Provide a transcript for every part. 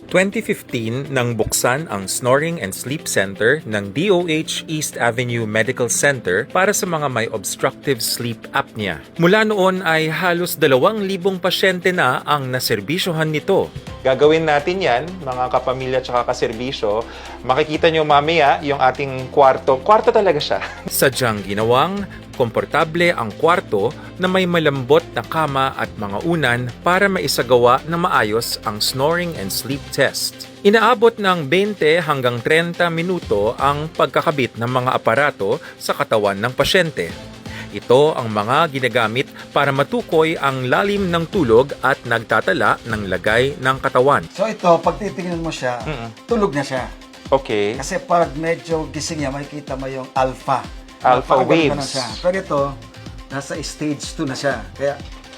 2015 nang buksan ang Snoring and Sleep Center ng DOH East Avenue Medical Center para sa mga may obstructive sleep apnea. Mula noon ay halos 2,000 pasyente na ang naserbisyohan nito. Gagawin natin yan, mga kapamilya at kaserbisyo. Makikita nyo mamaya yung ating kwarto. Kwarto talaga siya. Sadyang ginawang komportable ang kwarto na may malambot na kama at mga unan para maisagawa na maayos ang snoring and sleep test. Inaabot ng 20 hanggang 30 minuto ang pagkakabit ng mga aparato sa katawan ng pasyente. Ito ang mga ginagamit para matukoy ang lalim ng tulog at nagtatala ng lagay ng katawan. So ito, pag titingnan mo siya, tulog na siya. Okay. Kasi pag medyo gising niya, makikita mo yung alpha. Alpha Napakaganda waves. na siya. Pero ito, nasa stage 2 na siya. Kaya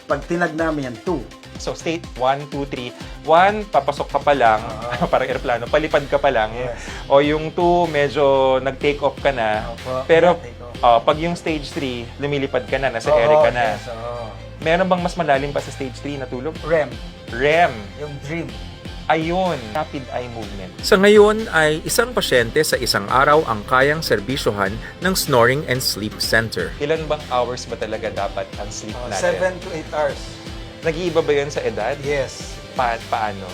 pag tinag namin yan, 2. So, state 1, 2, 3. 1, papasok ka pa lang. Parang aeroplano. Palipad ka pa lang. Yes. O yung 2, medyo nag-take off ka na. Opo. Pero, Take off. pag yung stage 3, lumilipad ka na. Nasa ere ka na. Yes, oo. Meron bang mas malalim pa sa stage 3 na tulog? REM, REM. yung dream. Ayun. Rapid eye movement. Sa ngayon ay isang pasyente sa isang araw ang kayang serbisyohan ng Snoring and Sleep Center. Ilan bang hours ba talaga dapat ang sleep natin? 7 to 8 hours. Nag-iiba ba yun sa edad? Yes. Paano?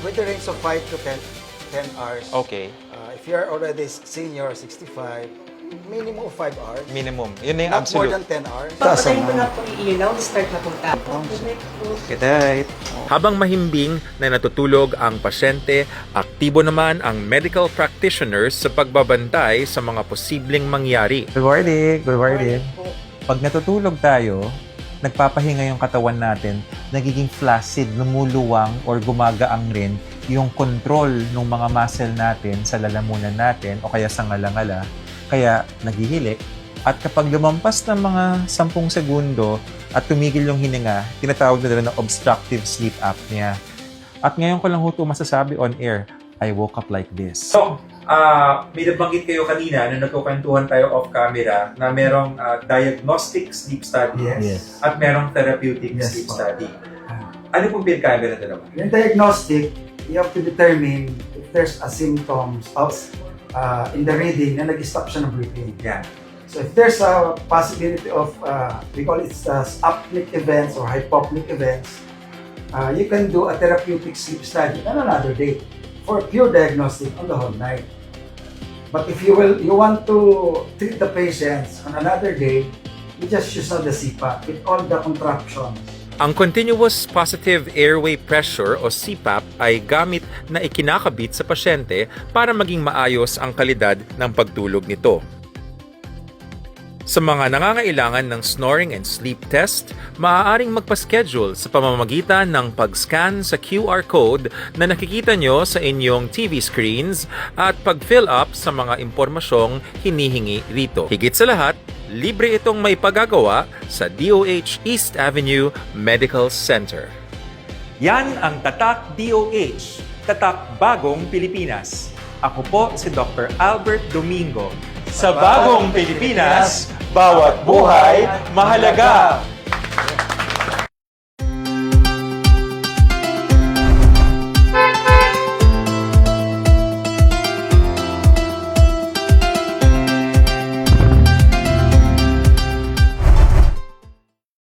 With the range of 5 to 10 hours. Okay. If you're already senior, 65, minimum of 5 hours. Minimum. Yun na yung Not more absolute. than 10 hours. Pagpatayin ko na po yung ilaw, start na po tayo. Good night. Habang mahimbing na natutulog ang pasyente, aktibo naman ang medical practitioners sa pagbabantay sa mga posibleng mangyari. Good morning. Good morning. Pag natutulog tayo, nagpapahinga yung katawan natin, nagiging flaccid, lumuluwang or gumagaang rin yung control ng mga muscle natin sa lalamunan natin o kaya sa ngala-ngala. Kaya naghihilik. At kapag lumampas ng mga 10 segundo at tumigil yung hininga, tinatawag na nila na obstructive sleep apnea. At ngayon ko lang ito masasabi on air, I woke up like this. So, may nabanggit kayo kanina na nagkukwentuhan tayo off-camera na merong diagnostic sleep study Yes. at merong therapeutic Yes, sleep po. study. Ano pong pinagkaiba na dalawa? Yung diagnostic, you have to determine if there's a symptoms of in the reading na nag-stop siya ng breathing. Yan. So if there's a possibility of, we call it apneic events or hypopneic events, you can do a therapeutic sleep study on another day for pure diagnostic on the whole night. But if you want to treat the patients on another day, you just use the CPAP with all the contraptions. Ang Continuous Positive Airway Pressure o CPAP ay gamit na ikinakabit sa pasyente para maging maayos ang kalidad ng pagtulog nito. Sa mga nangangailangan ng snoring and sleep test, maaaring magpa-schedule sa pamamagitan ng pag-scan sa QR code na nakikita nyo sa inyong TV screens at pag-fill up sa mga impormasyong hinihingi rito. Higit sa lahat, libre itong may pagagawa sa DOH East Avenue Medical Center. Yan ang Tatak DOH, Tatak Bagong Pilipinas. Ako po si Dr. Albert Domingo. Sa Bagong Pilipinas, bawat buhay mahalaga!